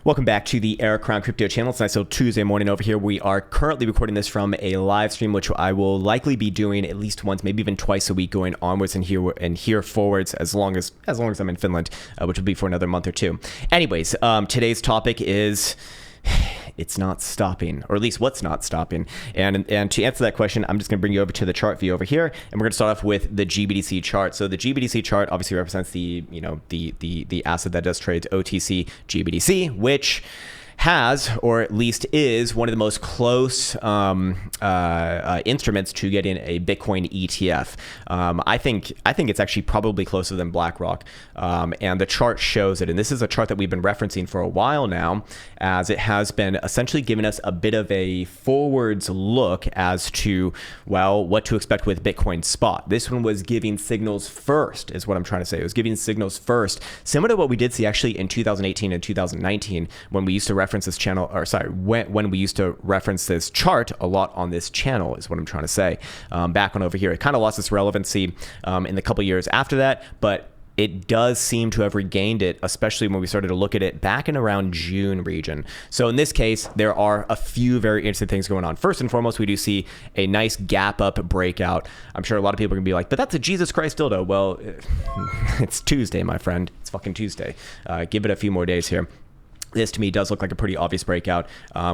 Welcome back to the Krown Crypto channel. It's nice little Tuesday morning over here. We are currently recording this from a live stream, which I will likely be doing at least once, maybe even twice a week, going onwards and here forwards as long as I'm in Finland, which will be for another month or two. Anyways, today's topic is it's not stopping, or at least what's not stopping. And to answer that question, I'm just going to bring you over to the chart view over here, and we're going to start off with the GBTC chart. So the GBTC chart obviously represents the asset that does trade OTC GBTC, which has, or at least is, one of the most close instruments to getting a Bitcoin ETF. I think it's actually probably closer than BlackRock, and the chart shows it. And this is a chart that we've been referencing for a while now, as it has been essentially giving us a bit of a forwards look as to, well, what to expect with Bitcoin spot. This one was giving signals first, is what I'm trying to say. It was giving signals first, similar to what we did see actually in 2018 and 2019 when we used to reference this channel, or sorry, when we used to reference this chart a lot on this channel, is what I'm trying to say. Back on over here, it kind of lost its relevancy in the couple years after that, but it does seem to have regained it, especially when we started to look at it back in around June region. So in this case, there are a few very interesting things going on. First and foremost, we do see a nice gap up breakout. I'm sure a lot of people are gonna be like, but that's a Jesus Christ dildo. Well, it's Tuesday, my friend. It's fucking Tuesday. Give it a few more days here. This to me does look like a pretty obvious breakout.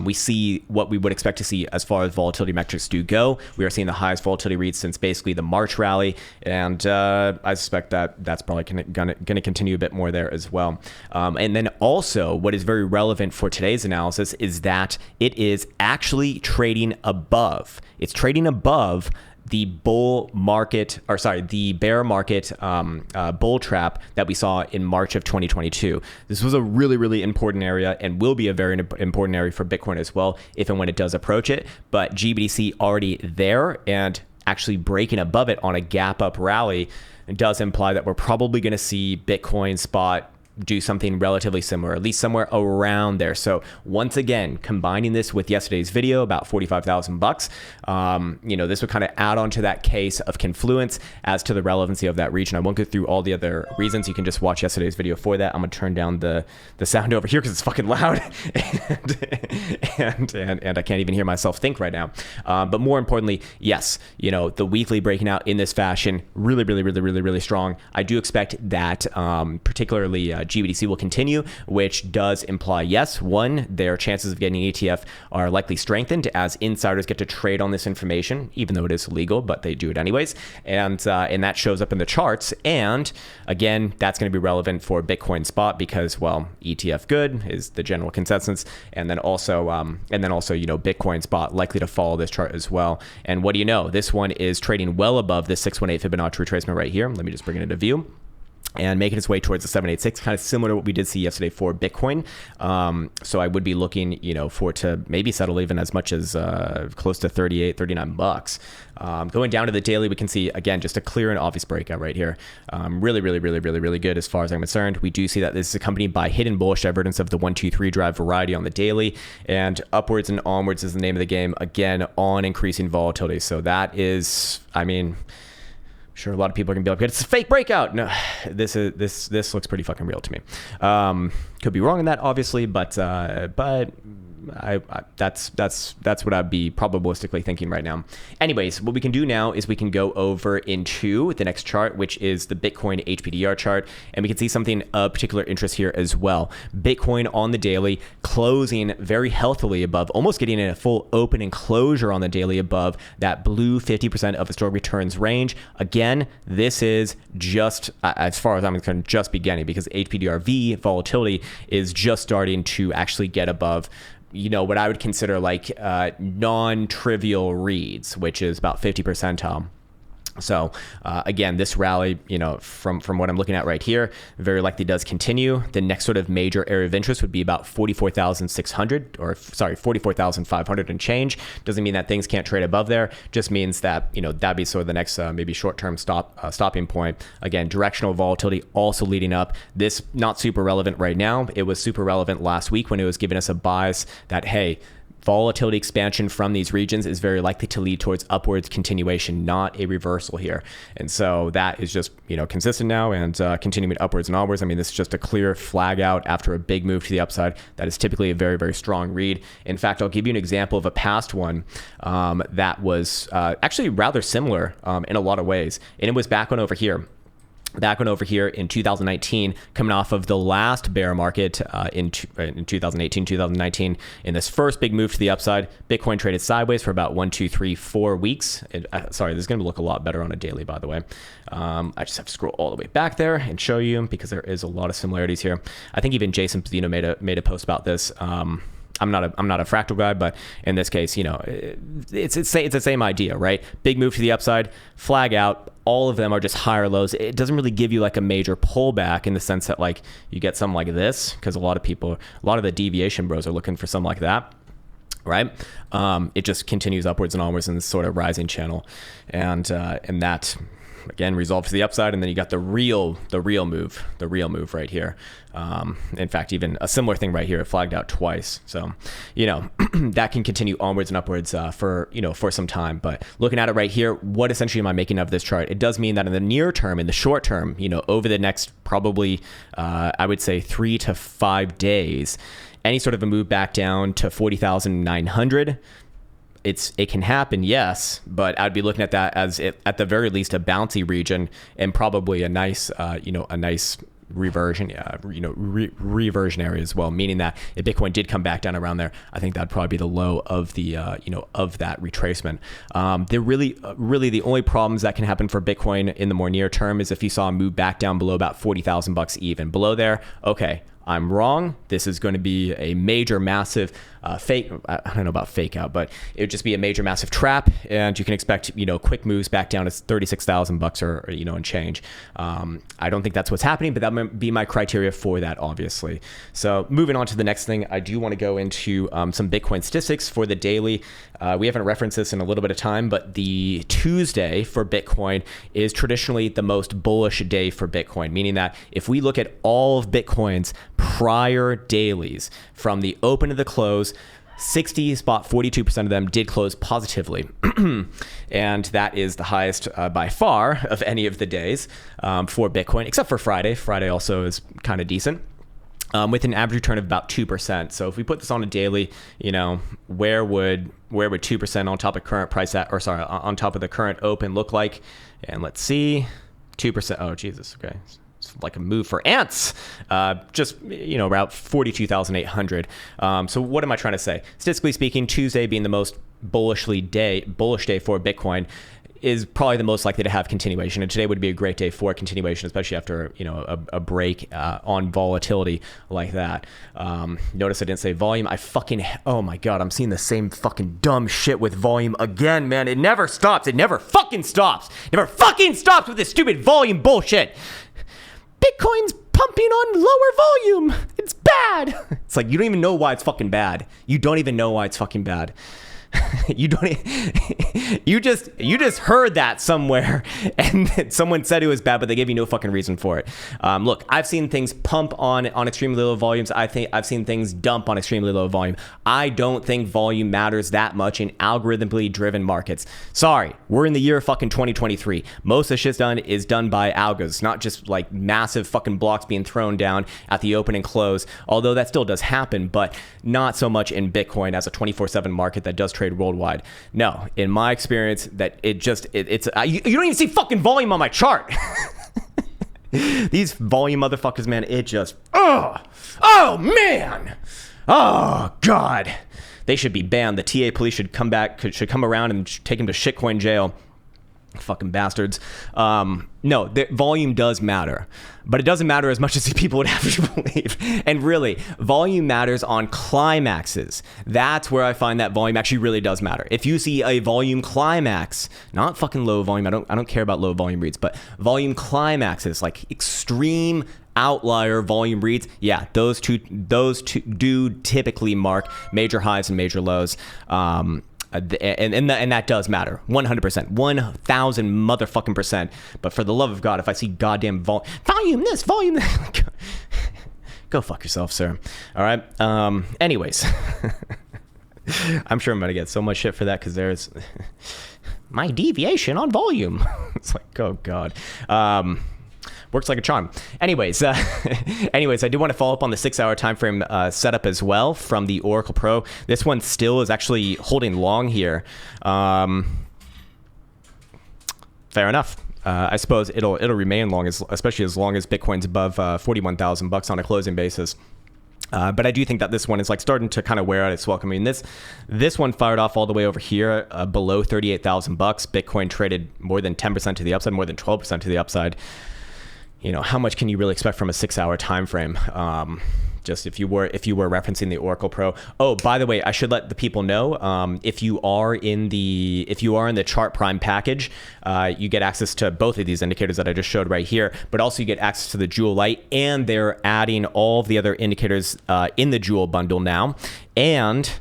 We see what we would expect to see as far as volatility metrics do go. We are seeing the highest volatility reads since basically the March rally, and I suspect that that's probably going to continue a bit more there as well. And then also, what is very relevant for today's analysis is that it is actually trading above. It's trading above the bull market, or sorry, the bear market bull trap that we saw in March of 2022. This was a really, really important area and will be a very important area for Bitcoin as well, if and when it does approach it. But GBTC already there and actually breaking above it on a gap up rally does imply that we're probably going to see Bitcoin spot do something relatively similar, at least somewhere around there. So once again, combining this with yesterday's video about 45,000 bucks, this would kind of add on to that case of confluence as to the relevancy of that region. I won't go through all the other reasons. You can just watch yesterday's video for that. I'm gonna turn down the sound over here because it's fucking loud, and I can't even hear myself think right now. But more importantly, yes, the weekly breaking out in this fashion, really, really, really, really, really strong. I do expect that particularly GBTC will continue, which does imply, yes, one, their chances of getting an ETF are likely strengthened as insiders get to trade on this information, even though it is illegal, but they do it anyways. And that shows up in the charts. And again, that's going to be relevant for Bitcoin spot because, well, ETF good is the general consensus. And then also, Bitcoin spot likely to follow this chart as well. And what do you know? This one is trading well above the 618 Fibonacci retracement right here. Let me just bring it into view. And making its way towards the 786, kind of similar to what we did see yesterday for Bitcoin. So I would be looking, for it to maybe settle even as much as close to 38, 39 bucks. Going down to the daily, we can see, again, just a clear and obvious breakout right here. Really, really, really, really, really good as far as I'm concerned. We do see that this is accompanied by hidden bullish divergence of the 1, 2, 3 drive variety on the daily, and upwards and onwards is the name of the game, again, on increasing volatility. So that is, sure, a lot of people are gonna be like, it's a fake breakout. No, this looks pretty fucking real to me. Could be wrong in that, obviously, but that's what I'd be probabilistically thinking right now. Anyways, what we can do now is we can go over into the next chart, which is the Bitcoin HPDR chart, and we can see something of particular interest here as well. Bitcoin on the daily closing very healthily above, almost getting in a full open and closure on the daily above that blue 50% of historic returns range. Again, this is just, as far as I'm concerned, just beginning, because HPDRV volatility is just starting to actually get above what I would consider like non-trivial reads, which is about 50 percentile. So again, this rally, from what I'm looking at right here, very likely does continue. The next sort of major area of interest would be about 44,600, or sorry, 44,500 and change. Doesn't mean that things can't trade above there. Just means that, that'd be sort of the next maybe short-term stopping point. Again, directional volatility also leading up. This not super relevant right now. It was super relevant last week when it was giving us a bias that, hey, volatility expansion from these regions is very likely to lead towards upwards continuation, not a reversal here. And so that is just, consistent now and continuing upwards and onwards. I mean, this is just a clear flag out after a big move to the upside. That is typically a very, very strong read. In fact, I'll give you an example of a past one that was actually rather similar in a lot of ways. And it was back on over here. In 2019, coming off of the last bear market in 2018, 2019, in this first big move to the upside, Bitcoin traded sideways for about 1, 2, 3, 4 weeks. Sorry, this is going to look a lot better on a daily, by the way. I just have to scroll all the way back there and show you because there is a lot of similarities here. I think even Jason Pizzino made a post about this. I'm not a fractal guy, but in this case, it's the same idea, right? Big move to the upside, flag out. All of them are just higher lows. It doesn't really give you like a major pullback in the sense that like you get something like this, because a lot of the deviation bros are looking for something like that, right? It just continues upwards and onwards in this sort of rising channel, and that again resolved to the upside, and then you got the real move right here. In fact, even a similar thing right here, it flagged out twice. So, that can continue onwards and upwards for some time. But looking at it right here, what essentially am I making of this chart? It does mean that in the near term, in the short term, over the next probably, I would say 3 to 5 days, any sort of a move back down to 40,900. It can happen, yes, but I'd be looking at that as at the very least a bouncy region and probably a nice reversion, reversion area as well. Meaning that if Bitcoin did come back down around there, I think that'd probably be the low of the of that retracement. They're really the only problems that can happen for Bitcoin in the more near term is if you saw a move back down below about $40,000 even below there. Okay, I'm wrong. This is going to be a major, massive fake. I don't know about fake out, but it would just be a major, massive trap, and you can expect quick moves back down to $36,000 or and change. I don't think that's what's happening, but that might be my criteria for that, obviously. So moving on to the next thing, I do want to go into some Bitcoin statistics for the daily. We haven't referenced this in a little bit of time, but the Tuesday for Bitcoin is traditionally the most bullish day for Bitcoin, meaning that if we look at all of Bitcoin's prior dailies from the open to the close, 42% of them did close positively. And that is the highest by far of any of the days for Bitcoin, except for Friday. Friday also is kind of decent. With an average return of about 2%. So if we put this on a daily, where would 2% on top of current price on top of the current open look like? And let's see, 2%. Oh, Jesus. Okay. It's like a move for ants, just, about 42,800. So what am I trying to say? Statistically speaking, Tuesday being the most bullish day for Bitcoin is probably the most likely to have continuation. And today would be a great day for continuation, especially after, a break on volatility like that. Notice I didn't say volume. Oh my God, I'm seeing the same fucking dumb shit with volume again, man. It never stops. It never fucking stops. Never fucking stops with this stupid volume bullshit. Bitcoin's pumping on lower volume. It's bad. It's like, you don't even know why it's fucking bad. You don't even know why it's fucking bad. You just heard that somewhere and someone said it was bad, but they gave you no fucking reason for it. Look, I've seen things pump on extremely low volumes. I've seen things dump on extremely low volume. I don't think volume matters that much in algorithmically driven markets. Sorry, we're in the year fucking 2023. Most of the shit's done by algos, not just like massive fucking blocks being thrown down at the open and close, although that still does happen, but not so much in Bitcoin as a 24/7 market that does trade worldwide. No, in my experience, that you don't even see fucking volume on my chart. These volume motherfuckers, man, it just, oh man, oh God, they should be banned. The TA police should come around and take them to shitcoin jail. Fucking bastards. No, the volume does matter, but it doesn't matter as much as people would have you believe. And really, volume matters on climaxes. That's where I find that volume actually really does matter. If you see a volume climax, not fucking low volume, I don't care about low volume reads, but volume climaxes, like extreme outlier volume reads, yeah, those two do typically mark major highs and major lows. And that does matter, 100%, 1,000 motherfucking percent. But for the love of God, if I see goddamn volume this, volume that, go fuck yourself, sir. All right. Anyways, I'm sure I'm going to get so much shit for that because there's my deviation on volume. It's like, oh, God. Works like a charm. Anyways, I do want to follow up on the 6-hour time frame setup as well from the Oracle Pro. This one still is actually holding long here. Fair enough. I suppose it'll remain long, especially as long as Bitcoin's above $41,000 on a closing basis. But I do think that this one is like starting to kind of wear out its welcome. I mean, this one fired off all the way over here below $38,000. Bitcoin traded more than 10% to the upside, more than 12% to the upside. You know, how much can you really expect from a 6-hour time frame? Just if you were referencing the Oracle Pro. Oh, by the way, I should let the people know, if you are in the Chart Prime package, you get access to both of these indicators that I just showed right here, but also you get access to the Jewel Light, and they're adding all of the other indicators in the Jewel bundle now. And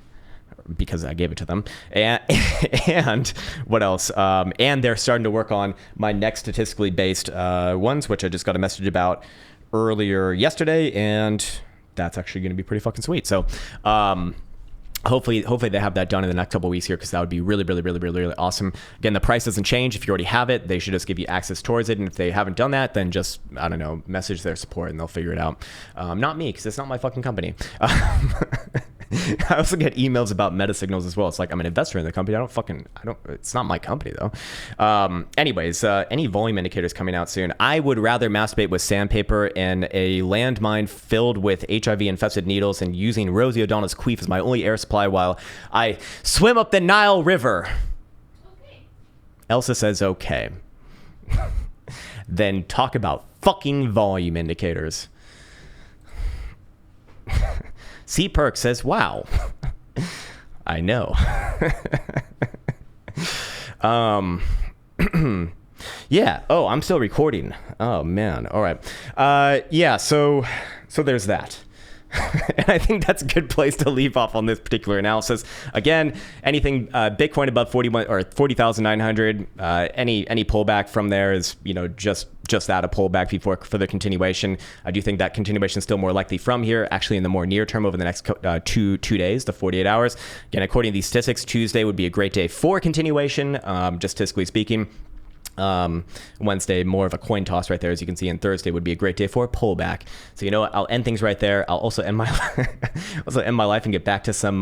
because I gave it to them, and what else? And they're starting to work on my next statistically based ones, which I just got a message about earlier yesterday, and that's actually going to be pretty fucking sweet. So hopefully they have that done in the next couple of weeks here, because that would be really, really, really, really, really awesome. Again, the price doesn't change. If you already have it, they should just give you access towards it. And if they haven't done that, then just, I don't know, message their support and they'll figure it out. Not me, because it's not my fucking company. I also get emails about meta signals as well. It's like, I'm an investor in the company. It's not my company though. Anyways, any volume indicators coming out soon. I would rather masturbate with sandpaper and a landmine filled with HIV infested needles and using Rosie O'Donnell's queef as my only air supply while I swim up the Nile River. Okay. Elsa says okay. Then talk about fucking volume indicators. C Perk says, wow. I know. Yeah. Oh, I'm still recording. Oh, man. All right. Yeah, so there's that. And I think that's a good place to leave off on this particular analysis. Again, anything Bitcoin above 41 or 40,900, any pullback from there is, you know, just that, a pullback before further continuation. I do think that continuation is still more likely from here, actually in the more near term over the next two days, the 48 hours. Again, according to these statistics, Tuesday would be a great day for continuation, just statistically speaking. Wednesday, more of a coin toss right there, as you can see, and Thursday would be a great day for a pullback. So you know what? I'll end things right there. I'll also end my life and get back to some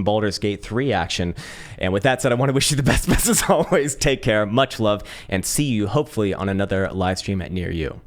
Baldur's Gate 3 action. And with that said, I want to wish you the best as always. Take care, much love, and see you hopefully on another live stream near you.